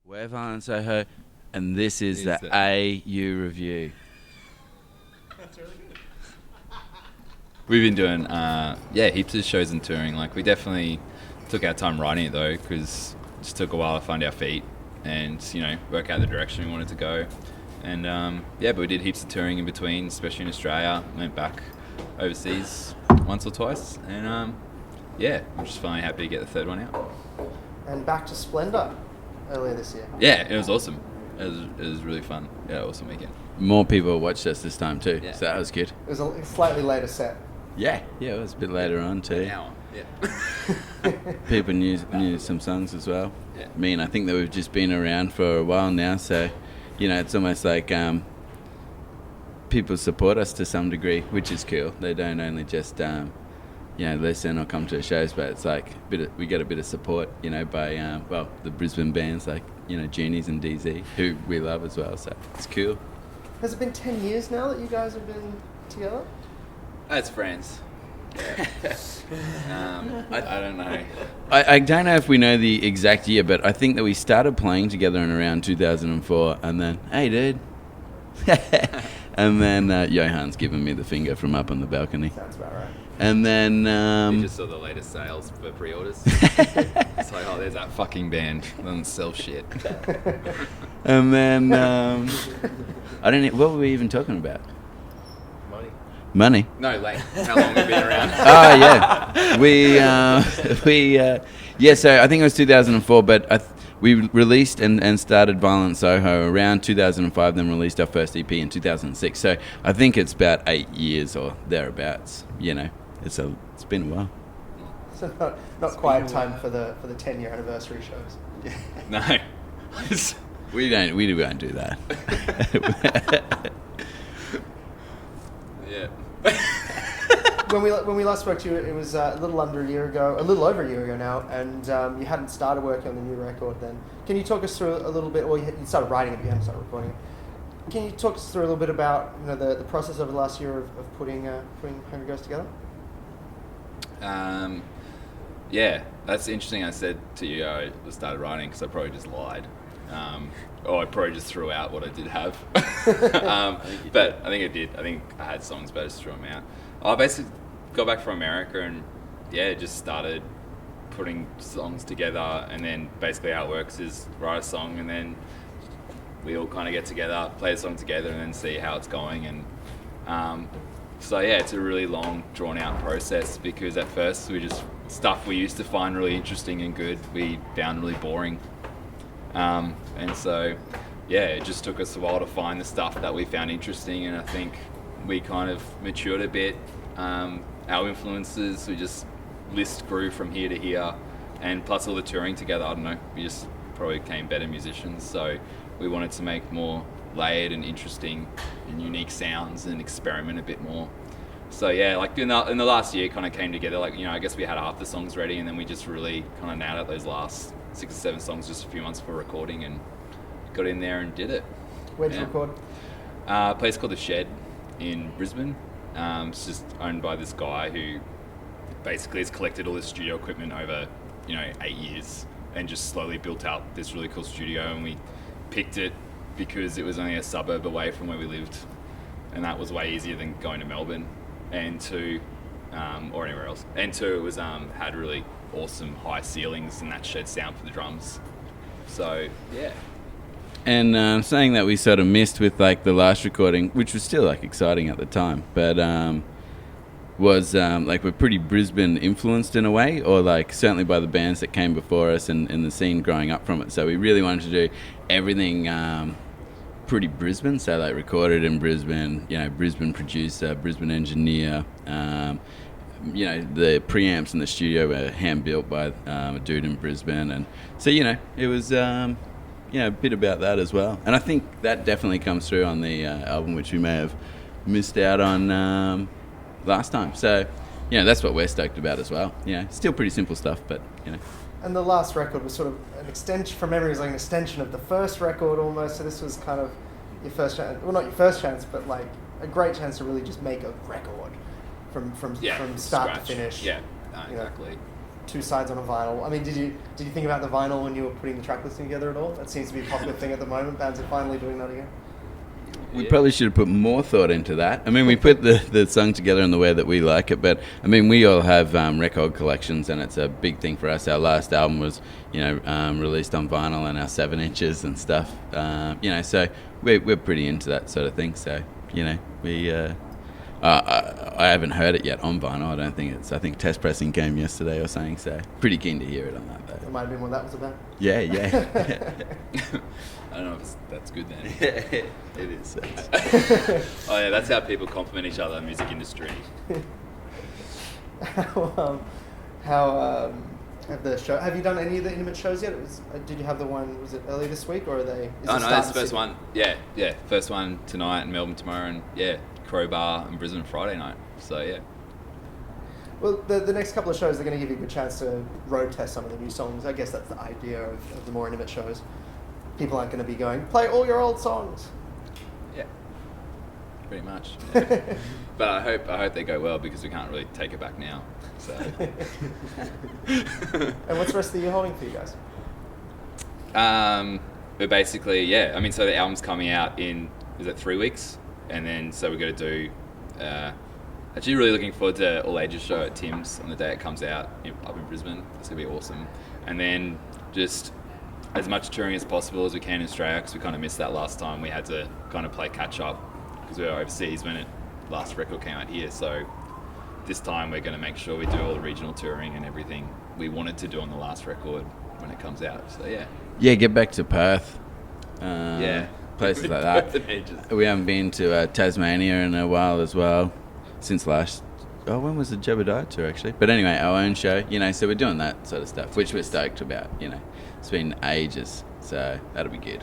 We're Violent Soho, and this is the the- AU review. That's really good. We've been doing, heaps of shows and touring. Like, we definitely took our time writing it, though, because it just took a while to find our feet and, work out the direction we wanted to go. And, but we did heaps of touring in between, especially in Australia. Went back overseas once or twice. And, I'm just finally happy to get the third one out. And back to Splendour earlier this year. Yeah, it was awesome. It was really fun. Yeah, awesome weekend. More people watched us this time too, Yeah. so that was good. It was a slightly later set. Yeah, it was a bit later on too. An hour. Yeah. People knew some songs as well. Yeah. I mean, I think that we've just been around for a while now, so it's almost like people support us to some degree, which is cool. They don't only just listen or come to shows, but it's like we get a bit of support, by the Brisbane bands like Junies and DZ, who we love as well. So it's cool. Has it been 10 years now that you guys have been together? As friends. Yeah. I don't know. I don't know if we know the exact year, but I think that we started playing together in around 2004, and then, hey, dude. And then Johan's given me the finger from up on the balcony. Sounds about right. And then... You just saw the latest sales for pre-orders. It's like, oh, there's that fucking band. Doesn't sell shit. and then... I don't know, what were we even talking about? Money. No, like, how long we've been around. Oh, yeah. So I think it was 2004, but we released and started Violent Soho around 2005, then released our first EP in 2006. So I think it's about 8 years or thereabouts. It's been a while. So not quite time for the 10-year anniversary shows. No. We won't do that. Yeah. When we last spoke to you, it was a little over a year ago now, and you hadn't started working on the new record then. Can you talk us through a little bit, or you started writing it, but you hadn't started recording it. Can you talk us through a little bit about the process over the last year of putting Hungry Ghost together? That's interesting. I said to you I started writing because I probably just lied. Or I probably just threw out what I did have. But I think I did. I think I had songs, but I just threw them out. I basically got back from America and, just started putting songs together. And then basically how it works is write a song and then we all kind of get together, play a song together and then see how it's going. And it's a really long, drawn-out process because at first stuff we used to find really interesting and good, we found really boring. It just took us a while to find the stuff that we found interesting, and I think we kind of matured a bit. Our influences, list grew from here to here, and plus all the touring together, I don't know, we just probably became better musicians, so we wanted to make more layered and interesting and unique sounds and experiment a bit more. So in the last year, kind of came together. I guess we had half the songs ready, and then we just really kind of nailed out those last 6 or 7 songs just a few months before recording, and got in there and did it. Where'd you record? A place called The Shed in Brisbane. It's just owned by this guy who basically has collected all this studio equipment over 8 years and just slowly built out this really cool studio, and we picked it because it was only a suburb away from where we lived, and that was way easier than going to Melbourne and or anywhere else. And two, it was had really awesome high ceilings and that shed sound for the drums. So And saying that we sort of missed with the last recording, which was still exciting at the time, but was we're pretty Brisbane influenced in a way, or certainly by the bands that came before us and the scene growing up from it. So we really wanted to do everything pretty Brisbane. So recorded in Brisbane, Brisbane producer, Brisbane engineer. The preamps in the studio were hand built by a dude in Brisbane, and so it was a bit about that as well. And I think that definitely comes through on the album, which we may have missed out on last time. So that's what we're stoked about as well. Still pretty simple stuff, but And the last record was sort of an extension, from memory, it was an extension of the first record almost. So this was kind of your first chance, well, not your first chance, but a great chance to really just make a record from start scratch. to finish. Yeah, exactly. two sides on a vinyl. I mean, did you think about the vinyl when you were putting the track listing together at all? That seems to be a popular thing at the moment. Bands are finally doing that again. We probably should have put more thought into that. I mean, we put the song together in the way that we like it, but I mean, we all have record collections, and it's a big thing for us. Our last album was, released on vinyl, and our 7 inches and stuff. So we're pretty into that sort of thing. So we. I haven't heard it yet on vinyl. I don't think it's. I think test pressing came yesterday or something. So pretty keen to hear it on that though. That might have been what that was about. Yeah. I don't know if that's good then. It is. Oh yeah, that's how people compliment each other in the music industry. How have the show? Have you done any of the intimate shows yet? Did you have the one? Was it early this week, or are they? It's the first one. Yeah, first one tonight in Melbourne tomorrow, and Crowbar and Brisbane Friday night. So yeah. Well, the next couple of shows are going to give you a good chance to road test some of the new songs. I guess that's the idea of the more intimate shows. People aren't going to be going, play all your old songs. Yeah, pretty much. Yeah. But I hope they go well, because we can't really take it back now. So. And what's the rest of the year holding for you guys? But basically, so the album's coming out in, is it 3 weeks? And then, so we're going to do, actually really looking forward to All Ages show at Tim's on the day it comes out up in Brisbane. It's going to be awesome. And then just as much touring as possible as we can in Australia, because we kind of missed that last time. We had to kind of play catch up because we were overseas when last record came out here. So this time we're going to make sure we do all the regional touring and everything we wanted to do on the last record when it comes out. So yeah, get back to Perth. Places like that. We haven't been to Tasmania in a while as well, since when was the Jebediah tour actually? But anyway, our own show, so we're doing that sort of stuff, which we're stoked about, It's been ages, so that'll be good.